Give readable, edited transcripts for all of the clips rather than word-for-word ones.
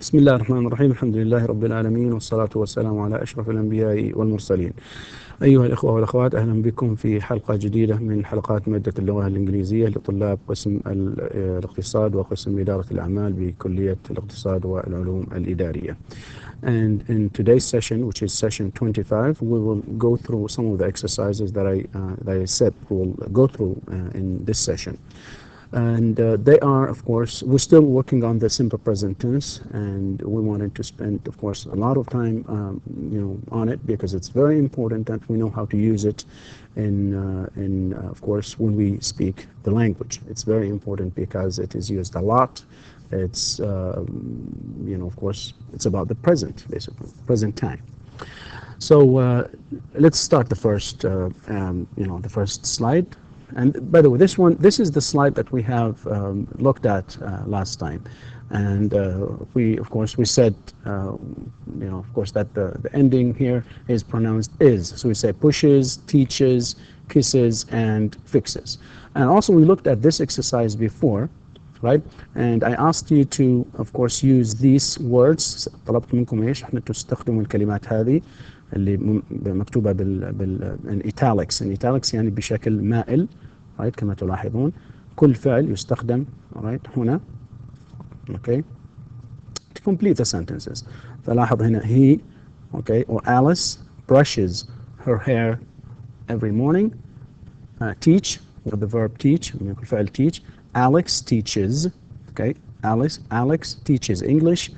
بسم الله الرحمن الرحيم. الحمد لله رب العالمين، والصلاة والسلام على أشرف الأنبياء والمرسلين. أيها الإخوة والأخوات، أهلا بكم في حلقة جديدة من حلقات مادة اللغة الإنجليزية لطلاب قسم الاقتصاد وقسم إدارة الأعمال بكلية الاقتصاد والعلوم الإدارية. And in today's session, which is session 25, we will go through some of the exercises that I said we will go through in this session. And they are, of course, we're still working on the simple present tense, and we wanted to spend, of course, a lot of time, on it, because it's very important that we know how to use it of course, when we speak the language. It's very important because it is used a lot. It's, of course, it's about the present, basically, present time. So let's start the first, the first slide. And by the way, this is the slide that we have looked at last time. And we said, of course, that the ending here is pronounced is. So we say pushes, teaches, kisses, and fixes. And also we looked at this exercise before, right? And I asked you to, of course, use these words. طلبت منكم ايش؟ احنا تستخدموا الكلمات هذه اللي مكتوبة in italics. In italics يعني بشكل مائل، right? كما تلاحظون كل فعل يستخدم right هنا، okay, to complete the sentences. فلاحظ هنا he, okay, or Alice brushes her hair every morning. Teach with the verb teach، الفعل teach. Alex teaches, okay, Alex teaches English.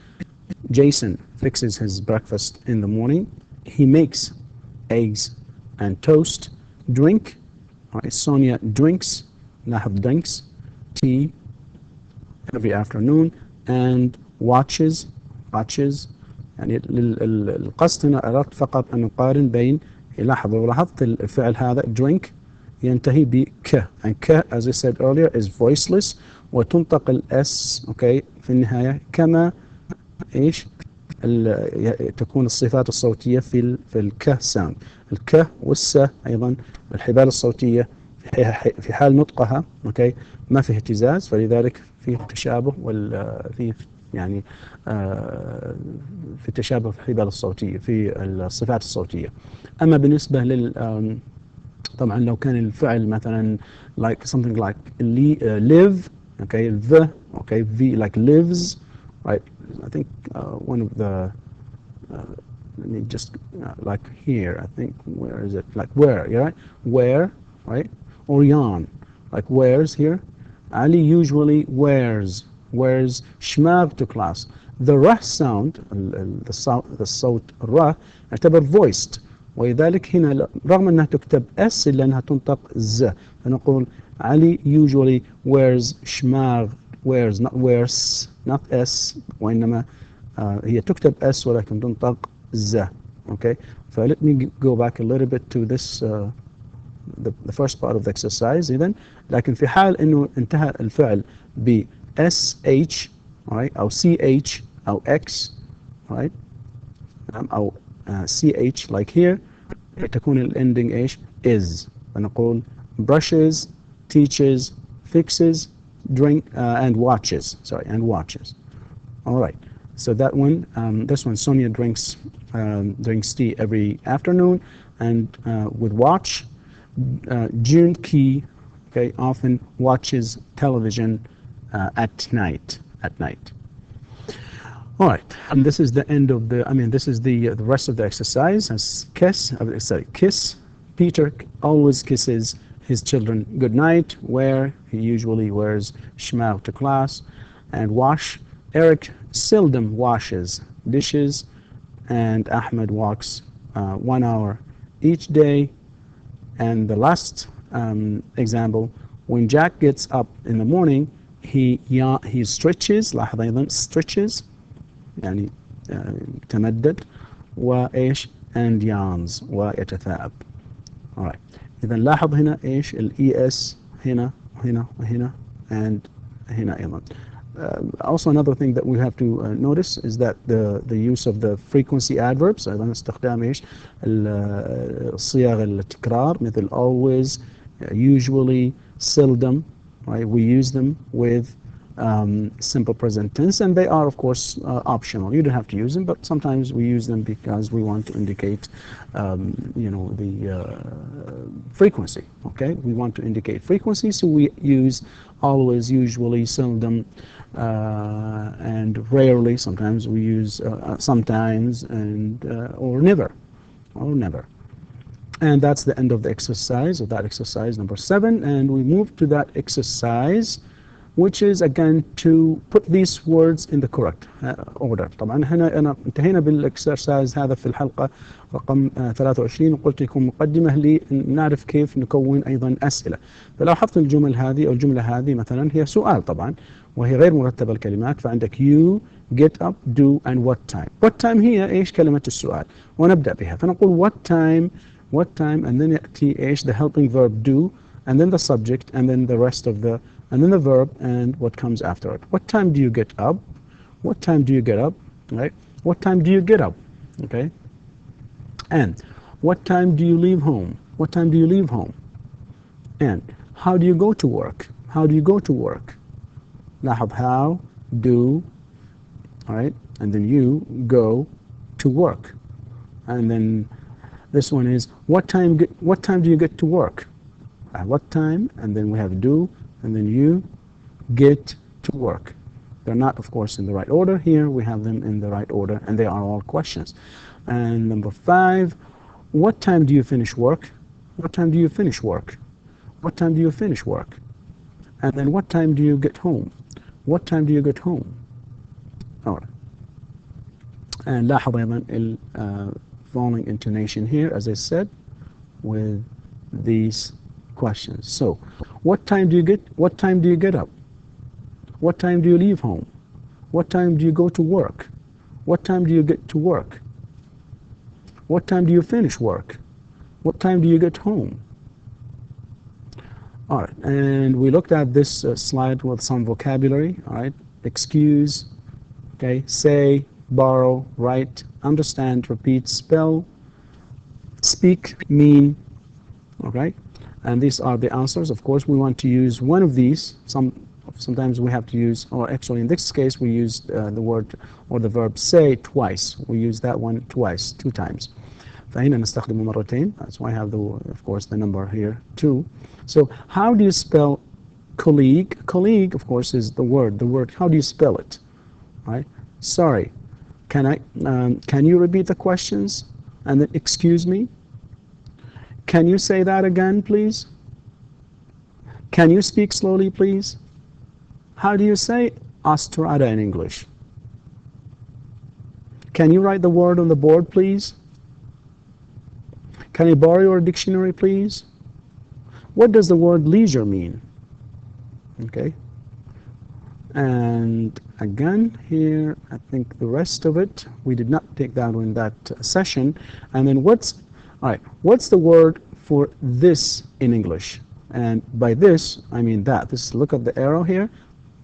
Jason fixes his breakfast in the morning. He makes eggs and toast. Drink, right, Sonia drinks, لاحظ drinks, tea every afternoon. And watches. يعني القصد هنا أردت فقط أن نقارن بين، لاحظت الفعل هذا drink ينتهي بك، and ك as I said earlier is voiceless وتنطق الاس okay في النهاية، كما ايش تكون الصفات الصوتية في الك sound. الك والس أيضا الحبال الصوتية في حال نطقها okay ما فيه اهتزاز، فلذلك في تشابه في يعني في تشابه في الحبال الصوتية في الصفات الصوتية. أما بالنسبة طبعا لو كان الفعل مثلا like something like live, okay, okay, like lives, right? I think one of the let me just like here, I think, where is it, like where, yeah, right? Where, right? Or yarn, like wears here. Ali usually wears شماغ to class. The rah sound, the صوت الرا يعتبر voiced، ولذلك هنا رغم أنها تكتب S إلا أنها تنطق Z، فنقول علي usually wears شماغ، wears not wears not S، وإنما هي تكتب S ولكن تنطق Z. Okay, so let me go back a little bit to this the first part of the exercise. إذن لكن في حال إنه انتهى الفعل ب SH right أو CH أو X right أو CH like here، تكون الending إيش is، فنقول brushes, teaches, fixes, drink and watches. All right, so that one, this one, Sonia drinks tea every afternoon. And with watch, June Key, okay, often watches television at night. All right, and this is the end of this is the rest of the exercise. As kiss. Peter always kisses his children good night. Wear, he usually wears shmag to class. And wash, Eric seldom washes dishes. And Ahmed walks 1 hour each day. And the last example, when Jack gets up in the morning, he stretches. لاحظ أيضا stretches يعني تمدد وإيش and yawns ويتثاءب. Alright. إذا لاحظ هنا إيش ES هنا and هنا أيضا. Also another thing that we have to notice is that the use of the frequency adverbs، أيضا استخدام إيش الصيغ التكرار مثل always, usually, seldom, right? We use them with simple present tense, and they are of course optional. You don't have to use them, but sometimes we use them because we want to indicate the frequency. Okay, we want to indicate frequency, so we use always, usually, seldom, and rarely. Sometimes we use sometimes and or never. And that's the end of the exercise, of that exercise number 7. And we move to that exercise, which is again to put these words in the correct order. طبعا هنا انتهينا بالاكسرسايز هذا في الحلقة رقم 23، وقلت لكم مقدمة لنعرف كيف نكون أيضا أسئلة. فلو لاحظت الجمل هذه أو الجملة هذه مثلا هي سؤال طبعا، وهي غير مرتبة الكلمات، فعندك you, get up, do and what time. What time هي إيش كلمة السؤال، ونبدأ بها. فنقول what time and then يأتي إيش the helping verb do, and then the subject, and then the rest of the, and then the verb and what comes after it. What time do you get up? What time do you get up? Right? What time do you get up? Okay? And what time do you leave home? What time do you leave home? And how do you go to work? How do you go to work? لاحظ how, do, all right? And then you go to work. And then this one is what time do you get to work? At what time? And then we have do, and then you get to work. They're not, of course, in the right order. Here we have them in the right order, and they are all questions. And number 5, what time do you finish work? What time do you finish work? What time do you finish work? And then what time do you get home? What time do you get home? All right. And لاحظ أيضا following intonation here, as I said, with these questions. So, what time do you get up? What time do you leave home? What time do you go to work? What time do you get to work? What time do you finish work? What time do you get home? All right, and we looked at this slide with some vocabulary. All right, excuse, okay, say, borrow, write, understand, repeat, spell, speak, mean. Okay, and these are the answers. Of course, we want to use one of these. Sometimes we have to use, or actually in this case, we used the word or the verb say twice. We use that one twice, 2 times. فهنا نستخدمه مرتين. That's why I have of course, the number here 2. So how do you spell colleague? Colleague, of course, is the word. The word. How do you spell it? Right? Sorry. Can you repeat the questions? And then excuse me. Can you say that again, please? Can you speak slowly, please? How do you say Austrada in English? Can you write the word on the board, please? Can you borrow your dictionary, please? What does the word leisure mean? Okay. And again, here, I think the rest of it, we did not take that in that session. And then what's the word for this in English? And by this, I mean that. Look at the arrow here.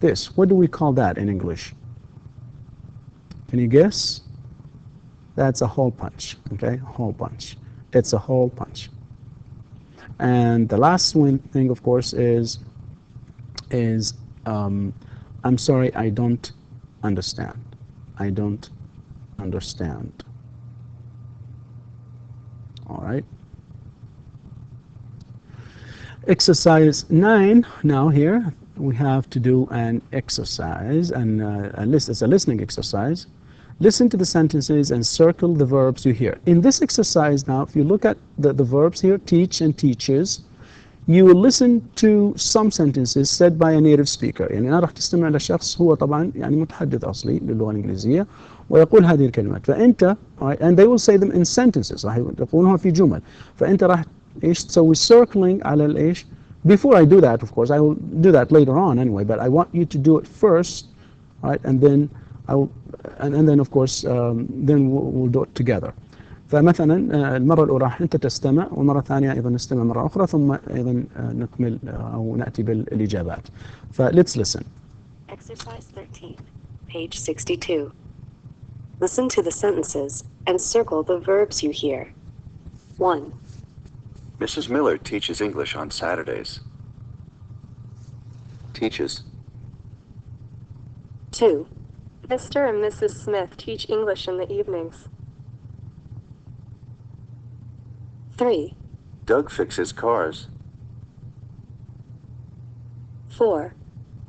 This, what do we call that in English? Can you guess? That's a hole punch, okay? Hole punch. It's a hole punch. And the last one thing, of course, is I'm sorry, I don't understand. I don't understand. All right. Exercise 9. Now here we have to do an exercise, and it's a listening exercise. Listen to the sentences and circle the verbs you hear. In this exercise now, if you look at the verbs here, teach and teaches, you will listen to some sentences said by a native speaker. يعني أنا راح تستمع لشخص هو طبعا يعني متحدث أصلي للغة الإنجليزية ويقول هذه الكلمات. فأنت and they will say them in sentences. راح يقولونها في جمل. فأنت راح إيش تسوي circling على الإيش. Before I do that, of course, I will do that later on anyway. But I want you to do it first, right? And then and then of course then we'll do it together. فمثلا المرة الأولى راح أنت تستمع، والمرة الثانية أيضا نستمع مرة أخرى، ثم أيضا نكمل أو نأتي بالإجابات. Let's listen. Exercise 13, page 62. Listen to the sentences and circle the verbs you hear. 1. Mrs. Miller teaches English on Saturdays. Teaches. 2. Mr. and Mrs. Smith teach English in the evenings. 3. Doug fixes cars. 4.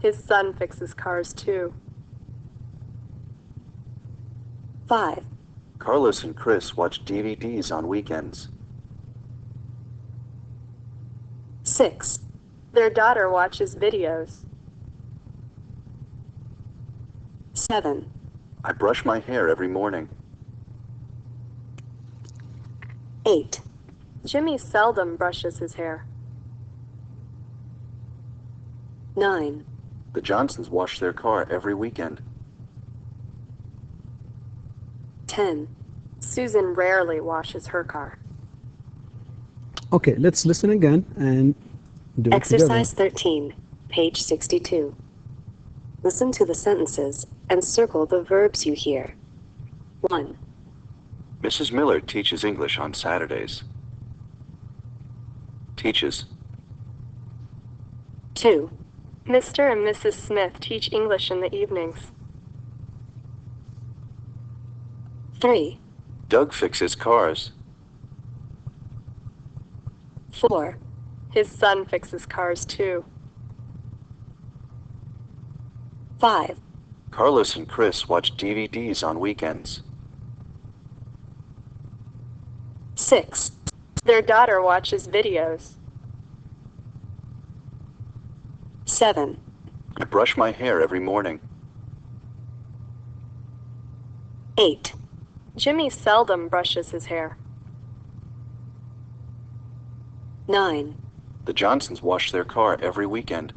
His son fixes cars too. 5. Carlos and Chris watch DVDs on weekends. 6. Their daughter watches videos. 7. I brush my hair every morning. 8. Jimmy seldom brushes his hair. 9. The Johnsons wash their car every weekend. 10. Susan rarely washes her car. Okay, let's listen again and do it Exercise together. 13, page 62. Listen to the sentences and circle the verbs you hear. 1. Mrs. Miller teaches English on Saturdays. Teaches. 2. Mr. and Mrs. Smith teach English in the evenings. 3. Doug fixes cars. 4. His son fixes cars too. 5. Carlos and Chris watch DVDs on weekends. 6. Their daughter watches videos. 7. I brush my hair every morning. 8. Jimmy seldom brushes his hair. 9. The Johnsons wash their car every weekend.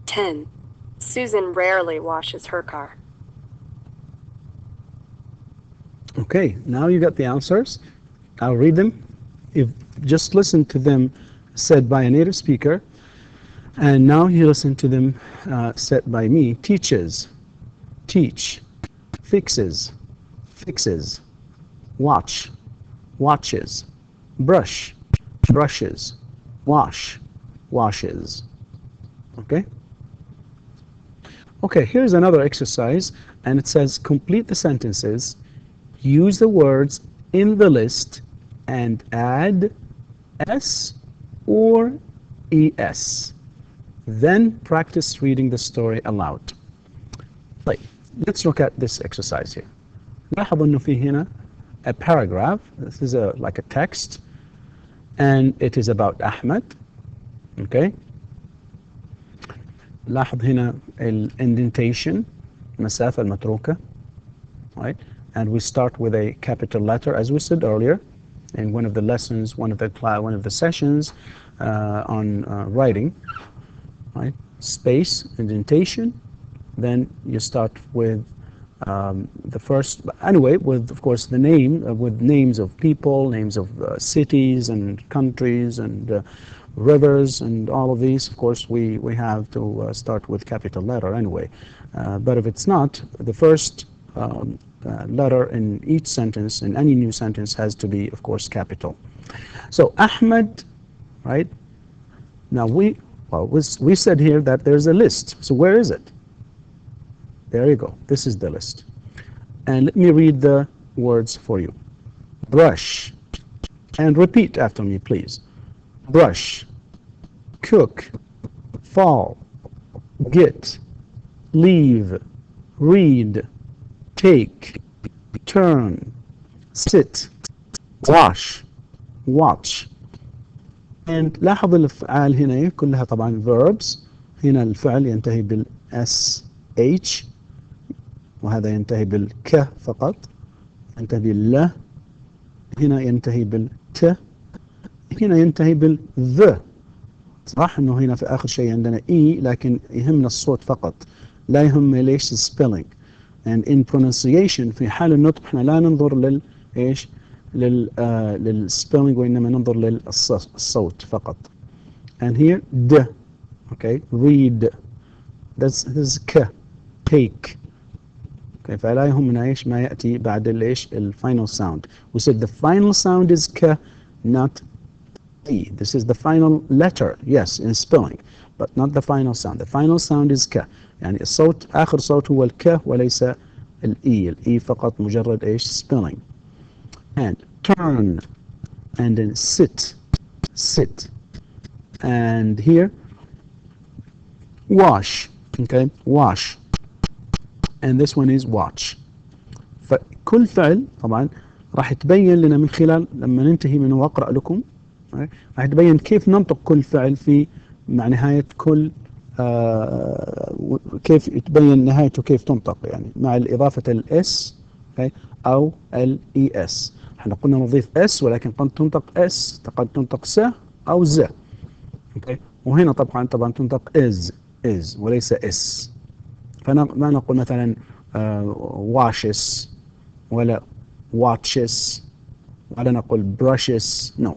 10. Susan rarely washes her car. Okay, now you got the answers. I'll read them. Just listen to them said by a native speaker, and now you listen to them said by me. Teaches, teach, fixes, fixes, watch, watches, brush, brushes, wash, washes. Okay? Okay, here's another exercise, and it says complete the sentences, use the words in the list, and add S or ES. Then practice reading the story aloud. طيب, let's look at this exercise here. لاحظ انه في هنا a paragraph. This is like a text, and it is about Ahmed. Okay. لاحظ هنا indentation, المسافة المتروكة. Right. And we start with a capital letter, as we said earlier in one of the lessons, one of the sessions on writing. Right. Space, indentation. Then you start with the first, anyway, with of course the name, with names of people, names of cities and countries and rivers and all of these. Of course, we have to start with capital letter anyway. But if it's not, the first letter in each sentence, in any new sentence, has to be, of course, capital. So Ahmed, right? Now we said here that there's a list. So where is it? There you go. This is the list. And let me read the words for you. Brush. And repeat after me, please. Brush. Cook. Fall. Get. Leave. Read. Take. Turn. Sit. Wash. Watch. And لاحظ الأفعال هنا كلها طبعا verbs. هنا الفعل ينتهي بال SH، وهذا ينتهي بالك فقط، ينتهي بالله، هنا ينتهي بالت، هنا ينتهي بالذ. صح انه هنا في اخر شيء عندنا اي، لكن يهمنا الصوت فقط، لا يهم ليش السبيلينج. and in pronunciation في حال النطق احنا لا ننظر لل ايش للسبيلينج، وانما ننظر للصوت فقط. and here د. okay, read. this is ك. take. okay, فلا يهمنا ايش ما ياتي بعد الايش الفاينل ساوند. we said the final sound is ك, not E. This is the final letter, yes, in spelling, but not the final sound. The final sound is ك. يعني الصوت آخر صوت هو الك وليس الإي. الإي فقط مجرد إيش spelling. And turn, and then sit, sit. And here, wash, okay, wash. And this one is watch. فكل فعل طبعا راح تبين لنا من خلال لما ننتهي منه وأقرأ لكم، راح تبين كيف ننطق كل فعل في مع نهاية كل كيف تبين نهايته كيف تنطق يعني مع الإضافة الاس أو الاي اس. احنا قلنا نضيف اس ولكن قد تنطق اس، قد تنطق س أو ز. وهنا طبعا تنطق is وليس اس. فما نقول مثلا washes ولا watches ولا نقول brushes، no.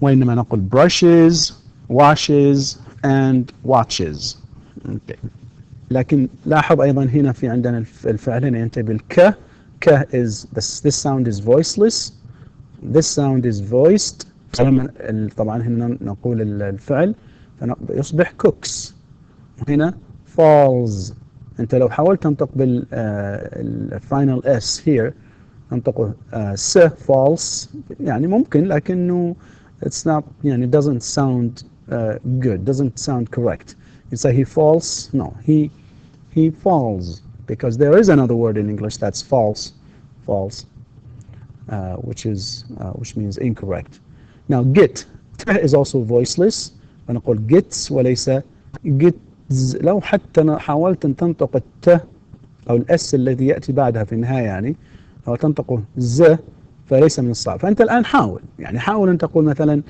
وإنما نقول brushes, washes and watches. okay. لكن لاحظ أيضا هنا في عندنا الفعل هنا ينتهي بالك. ك is this sound is voiceless, this sound is voiced. طبعا هنا نقول الفعل فيصبح cooks. هنا falls. أنت لو حاولت تنطق بالفاينل s here ننطقه س false يعني ممكن لكنه it's not يعني doesn't sound good, doesn't sound correct. You say he falls, no, he falls, because there is another word in English that's false, which means incorrect. Now get is also voiceless. فنقول gets وليس gets. لو حتى حاولت أن تنطق الت أو الأس الذي يأتي بعدها في النهاية يعني أو تنطقه ز فليس من الصعب. فأنت الآن حاول أن تقول مثلا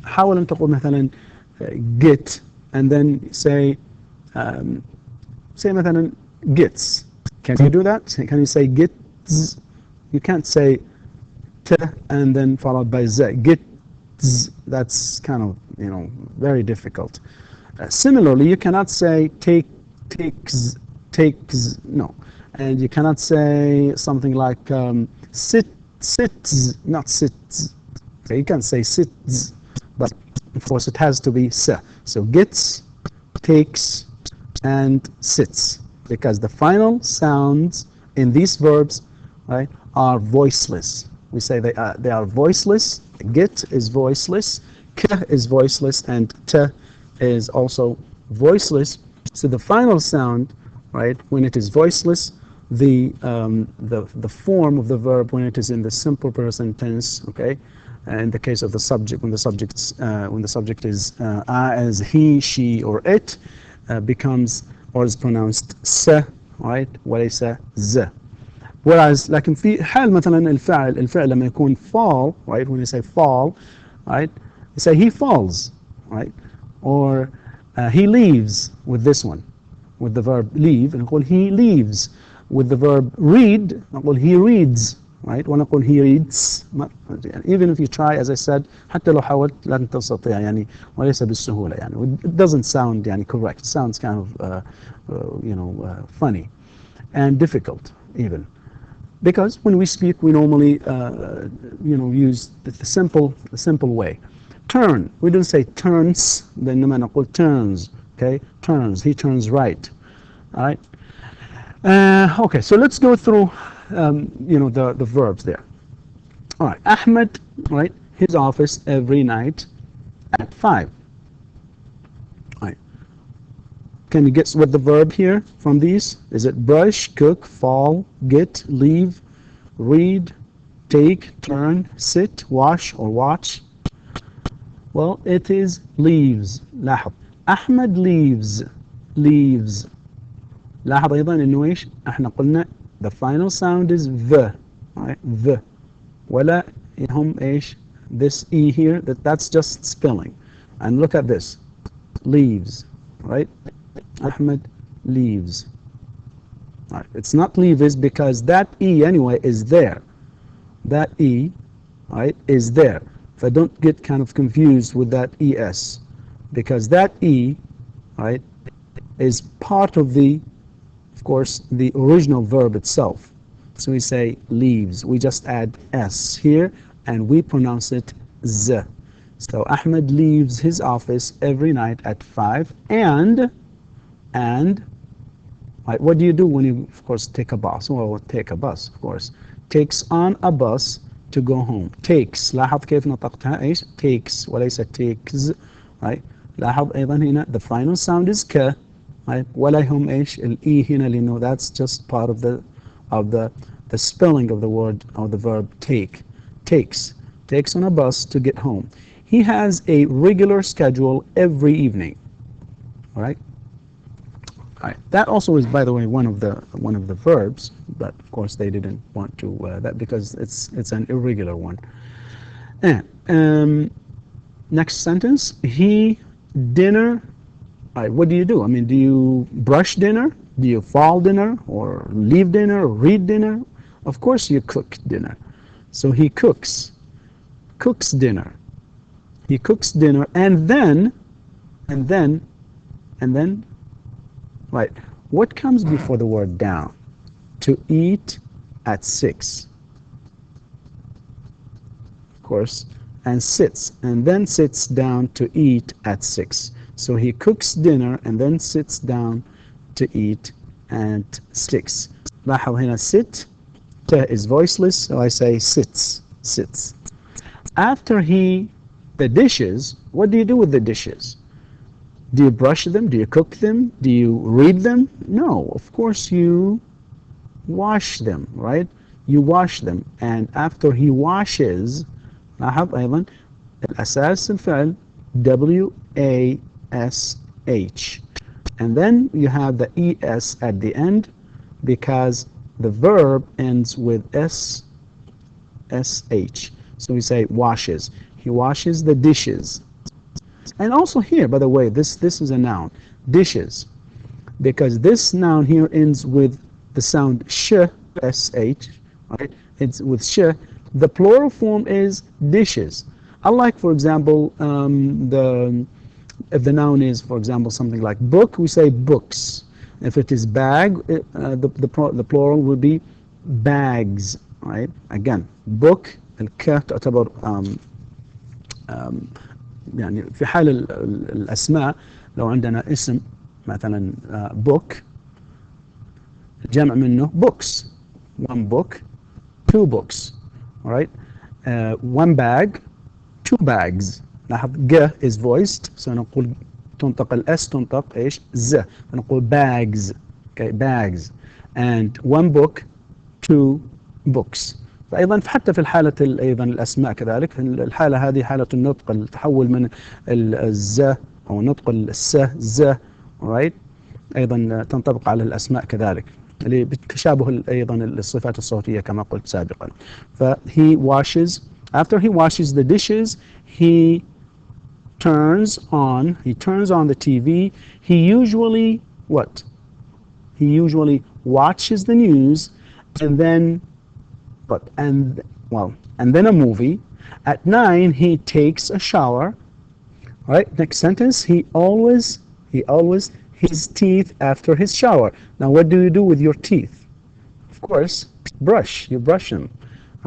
حاول أن تقول مثلا get and then say مثلا gets. Can you do that? Can you say gets? You can't say t and then followed by z. Gets. That's kind of very difficult. Similarly, you cannot say takes. No, and you cannot say something like sits, not sits. Okay, you can't say sits, but of course it has to be sa. So gets, takes, and sits, because the final sounds in these verbs, right, are voiceless. We say they are voiceless. Get is voiceless, k is voiceless, and t is also voiceless. So the final sound, right, when it is voiceless, the form of the verb when it is in the simple present tense, okay, in the case of the subject, when the subject is as he, she, or it, becomes or is pronounced sa, right, وليس z. Whereas لكن في حال مثلا الفعل لما يكون fall, right, when you say fall, right, you say he falls, right, or he leaves with this one, with the verb leave, and نقول he leaves. With the verb read, نقول he reads, right, ونقول he reads. Even if you try, as I said, حتى لو حاولت لن تستطيع يعني وليس بالسهولة يعني. It doesn't sound يعني correct. It sounds kind of funny and difficult even. Because when we speak, we normally use the simple way. Turn, we don't say turns, then نقول turns, okay, turns, he turns right, all right. Okay, so let's go through the verbs there. All right, Ahmed, right, his office every night at 5. All right. Can you guess what the verb here from these? Is it brush, cook, fall, get, leave, read, take, turn, sit, wash, or watch? Well, it is leaves. لاحظ. أحمد leaves. لاحظ أيضا إنه إيش؟ إحنا قلنا the final sound is the, right? The. ولا هم إيش? This E here, that's just spelling. And look at this. Leaves, right? Ahmed leaves. Right. It's not leaves because that E anyway is there. That E, right, is there. So don't get kind of confused with that ES, because that E, right, is part of course, the original verb itself. So we say leaves. We just add S here and we pronounce it z. So Ahmed leaves his office every night at 5, and right, what do you do when you, of course, take a bus? Well, take a bus, of course. Takes on a bus to go home. Takes. لاحظ كيف نطقتها ايش؟ Takes وليس takes. Right? لاحظ أيضا هنا the final sound is ك. Right? ولا يهم ايش الإي هنا لأنه that's just part of the spelling of the word or the verb take. Takes. Takes on a bus to get home. He has a regular schedule every evening. All right? All right. That also is, by the way, one of the verbs, but of course they didn't want to that because it's an irregular one. And next sentence. He dinner. All right, what do you do? I mean, do you brush dinner? Do you fall dinner or leave dinner or read dinner? Of course you cook dinner. So he cooks dinner. He cooks dinner and then, right, what comes before the word down? To eat at 6. Of course, and sits, and then sits down to eat at 6. So he cooks dinner and then sits down to eat at 6. لاحظ هنا sit, t is voiceless, so I say sits. After the dishes, what do you do with the dishes? Do you brush them? Do you cook them? Do you read them? No, of course you wash them, right? You wash them, and after he washes, لاحظ أيضا الأساس الفعل W-A-S-H, and then you have the E-S at the end because the verb ends with S-S-H. So we say washes. He washes the dishes. And also here, by the way, this is a noun, dishes, because this noun here ends with the sound sh, S-H, right? It's with sh. The plural form is dishes. Unlike, for example, if the noun is, for example, something like book, we say books. If it is bag, the plural would be bags, right? Again, book, الك تعتبر يعني في حال الأسماء لو عندنا اسم مثلا book الجمع منه books, one book, two books, right? One bag, two bags. لاحظ ج is voiced, so نقول تنطق الاس تنطق ايش ز، فنقول bags, okay, bags, and one book, two books. فأيضا حتى في الحالة أيضا الأسماء كذلك، الحالة هذه حالة النطق، التحول من الز أو نطق الس ز، right؟ أيضا تنطبق على الأسماء كذلك اللي بتشابه أيضا الصفات الصوتية كما قلت سابقا. he washes, after he washes the dishes, he turns on the TV. He usually what? He usually watches the news and then and then a movie. At 9 he takes a shower. All right, next sentence. He always his teeth after his shower. Now what do you do with your teeth? Of course, brush. You brush them.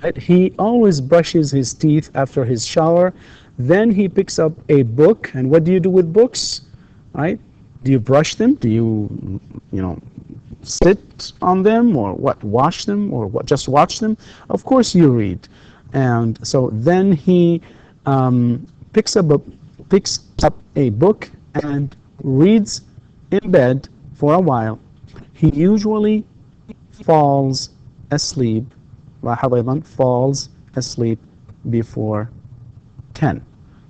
Right? He always brushes his teeth after his shower. Then he picks up a book. And what do you do with books? Right? Do you brush them? Do you sit on them, or what, wash them, or what, just watch them? Of course you read. And so then he picks up a book and reads in bed for a while. He usually falls asleep, falls asleep before 10.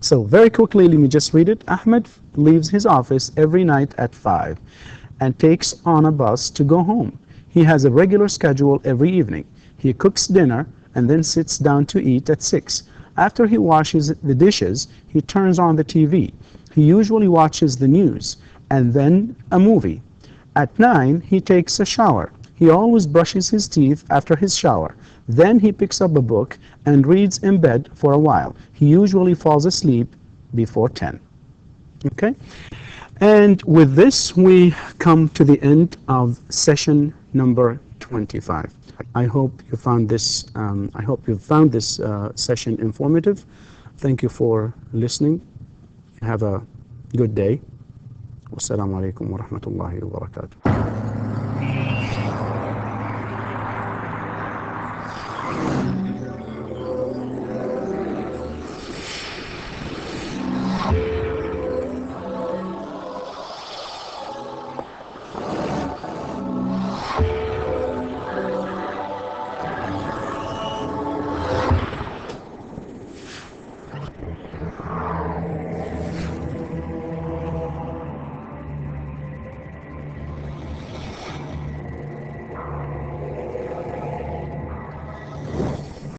So very quickly, let me just read it. Ahmed leaves his office every night at 5 and takes on a bus to go home. He has a regular schedule every evening. He cooks dinner and then sits down to eat at 6. After he washes the dishes, he turns on the TV. He usually watches the news and then a movie. At 9, he takes a shower. He always brushes his teeth after his shower. Then he picks up a book and reads in bed for a while. He usually falls asleep before 10. Okay? And with this, we come to the end of session number 12. 25. I hope you found this session informative. Thank you for listening. Have a good day. Wassalamu alaikum wa rahmatullahi wa barakatuh.